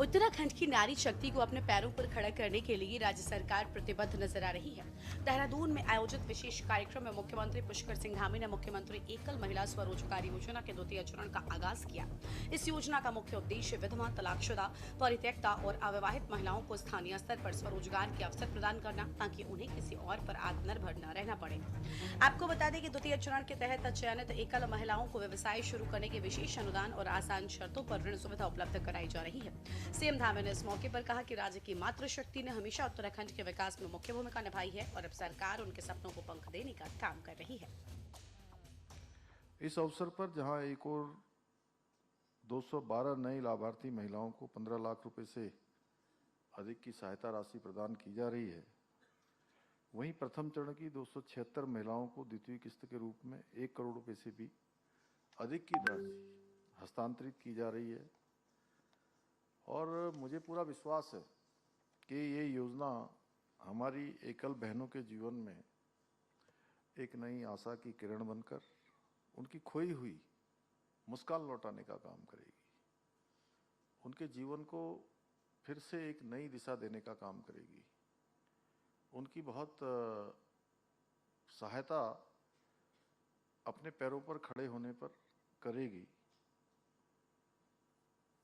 उत्तराखंड की नारी शक्ति को अपने पैरों पर खड़ा करने के लिए राज्य सरकार प्रतिबद्ध नजर आ रही है। देहरादून में आयोजित विशेष कार्यक्रम में मुख्यमंत्री पुष्कर सिंह धामी ने मुख्यमंत्री एकल महिला स्वरोजगार योजना के द्वितीय चरण का आगाज किया। इस योजना का मुख्य उद्देश्य विधवा, तलाकशुदा, परित्यक्ता और अविवाहित महिलाओं को स्थानीय स्तर पर स्वरोजगार के अवसर प्रदान करना, ताकि उन्हें किसी और पर आत्मनिर्भर न रहना पड़े। आपको बता दें कि द्वितीय चरण के तहत चयनित एकल महिलाओं को व्यवसाय शुरू करने के विशेष अनुदान और आसान शर्तों पर ऋण सुविधा उपलब्ध कराई जा रही है। सीएम धामी ने इस मौके पर कहा कि राज्य की मातृशक्ति ने हमेशा उत्तराखंड के विकास में मुख्य भूमिका निभाई है और अब सरकार उनके सपनों को पंख देने का काम कर रही है। इस अवसर पर जहां एक और 212 नई लाभार्थी महिलाओं को 15 लाख रुपए से अधिक की सहायता राशि प्रदान की जा रही है, वहीं प्रथम चरण की 276 महिलाओं को द्वितीय किस्त के रूप में 1 करोड़ रुपए से भी अधिक की राशि हस्तांतरित की जा रही है। और मुझे पूरा विश्वास है कि ये योजना हमारी एकल बहनों के जीवन में एक नई आशा की किरण बनकर उनकी खोई हुई मुस्कान लौटाने का काम करेगी, उनके जीवन को फिर से एक नई दिशा देने का काम करेगी, उनकी बहुत सहायता अपने पैरों पर खड़े होने पर करेगी।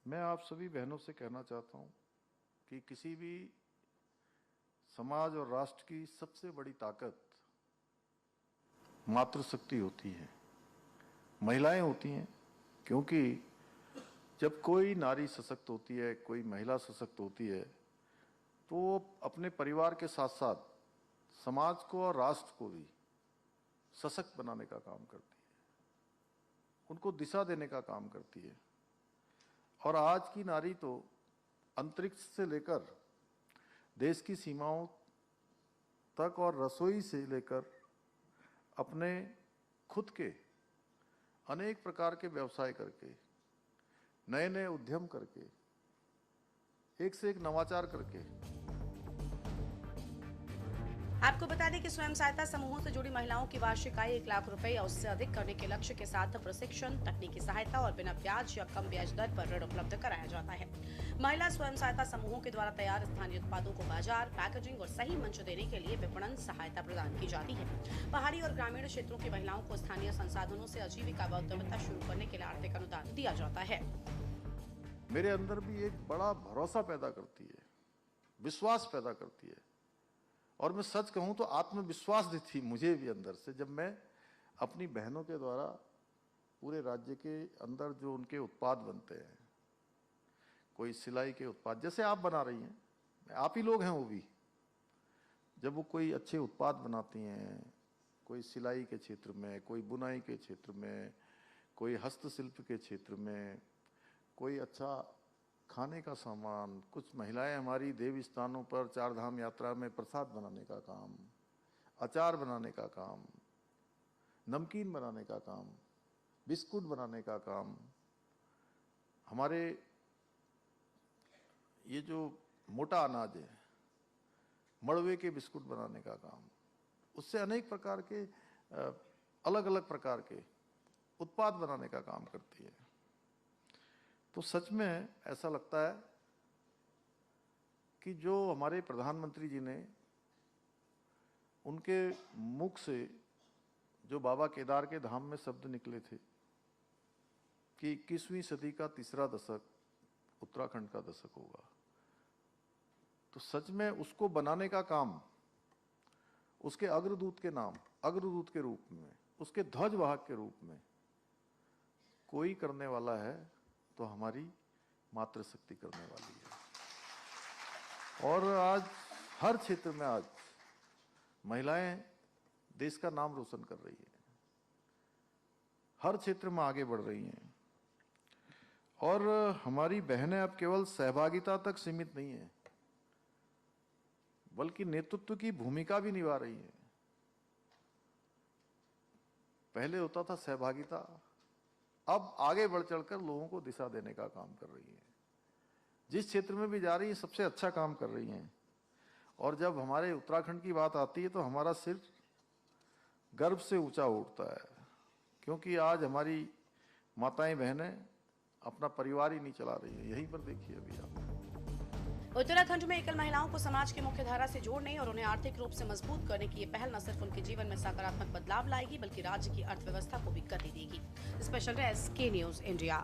मैं आप सभी बहनों से कहना चाहता हूं कि किसी भी समाज और राष्ट्र की सबसे बड़ी ताकत मातृशक्ति होती है, महिलाएं होती हैं। क्योंकि जब कोई नारी सशक्त होती है, कोई महिला सशक्त होती है, तो वो अपने परिवार के साथ साथ समाज को और राष्ट्र को भी सशक्त बनाने का काम करती है, उनको दिशा देने का काम करती है। और आज की नारी तो अंतरिक्ष से लेकर देश की सीमाओं तक और रसोई से लेकर अपने खुद के अनेक प्रकार के व्यवसाय करके, नए नए उद्यम करके, एक से एक नवाचार करके। आपको बता दें कि स्वयं सहायता समूहों से जुड़ी महिलाओं की वार्षिक आय 1 लाख रुपए या उससे अधिक करने के लक्ष्य के साथ प्रशिक्षण, तकनीकी सहायता और बिना ब्याज या कम ब्याज दर पर ऋण उपलब्ध कराया जाता है। महिला स्वयं सहायता समूहों के द्वारा तैयार स्थानीय उत्पादों को बाजार, पैकेजिंग और सही मंच देने के लिए विपणन सहायता प्रदान की जाती है। पहाड़ी और ग्रामीण क्षेत्रों की महिलाओं को स्थानीय संसाधनों से आजीविका व उद्यमिता शुरू करने के लिए आर्थिक अनुदान दिया जाता है। मेरे अंदर भी एक बड़ा भरोसा पैदा करती है, विश्वास पैदा करती है, और मैं सच कहूं तो आत्मविश्वास दी थी मुझे भी अंदर से, जब मैं अपनी बहनों के द्वारा पूरे राज्य के अंदर जो उनके उत्पाद बनते हैं, कोई सिलाई के उत्पाद जैसे आप बना रही हैं, आप ही लोग हैं वो भी, जब वो कोई अच्छे उत्पाद बनाती हैं, कोई सिलाई के क्षेत्र में, कोई बुनाई के क्षेत्र में, कोई हस्तशिल्प के क्षेत्र में, कोई अच्छा खाने का सामान, कुछ महिलाएं हमारी देवी स्थानों पर चार धाम यात्रा में प्रसाद बनाने का काम, अचार बनाने का काम, नमकीन बनाने का काम, बिस्कुट बनाने का काम, हमारे ये जो मोटा अनाज है मड़वे के बिस्कुट बनाने का काम, उससे अनेक प्रकार के अलग अलग प्रकार के उत्पाद बनाने का काम करती है। तो सच में ऐसा लगता है कि जो हमारे प्रधानमंत्री जी ने उनके मुख से जो बाबा केदार के धाम में शब्द निकले थे कि 21वीं सदी का तीसरा दशक उत्तराखंड का दशक होगा, तो सच में उसको बनाने का काम उसके अग्रदूत के नाम, अग्रदूत के रूप में, उसके ध्वजवाहक के रूप में कोई करने वाला है तो हमारी मातृशक्ति करने वाली है। और आज हर क्षेत्र में आज महिलाएं देश का नाम रोशन कर रही है, हर क्षेत्र में आगे बढ़ रही हैं। और हमारी बहनें अब केवल सहभागिता तक सीमित नहीं है, बल्कि नेतृत्व की भूमिका भी निभा रही हैं। पहले होता था सहभागिता, अब आगे बढ़ चढ़कर लोगों को दिशा देने का काम कर रही है। जिस क्षेत्र में भी जा रही है सबसे अच्छा काम कर रही हैं। और जब हमारे उत्तराखंड की बात आती है तो हमारा सिर गर्व से ऊंचा उठता है, क्योंकि आज हमारी माताएं बहनें अपना परिवार ही नहीं चला रही है। यहीं पर देखिए अभी आप उत्तराखंड में एकल महिलाओं को समाज की मुख्य धारा से जोड़ने और उन्हें आर्थिक रूप से मजबूत करने की ये पहल न सिर्फ उनके जीवन में सकारात्मक बदलाव लाएगी बल्कि राज्य की अर्थव्यवस्था को भी गति देगी। स्पेशल डेस्क के न्यूज इंडिया।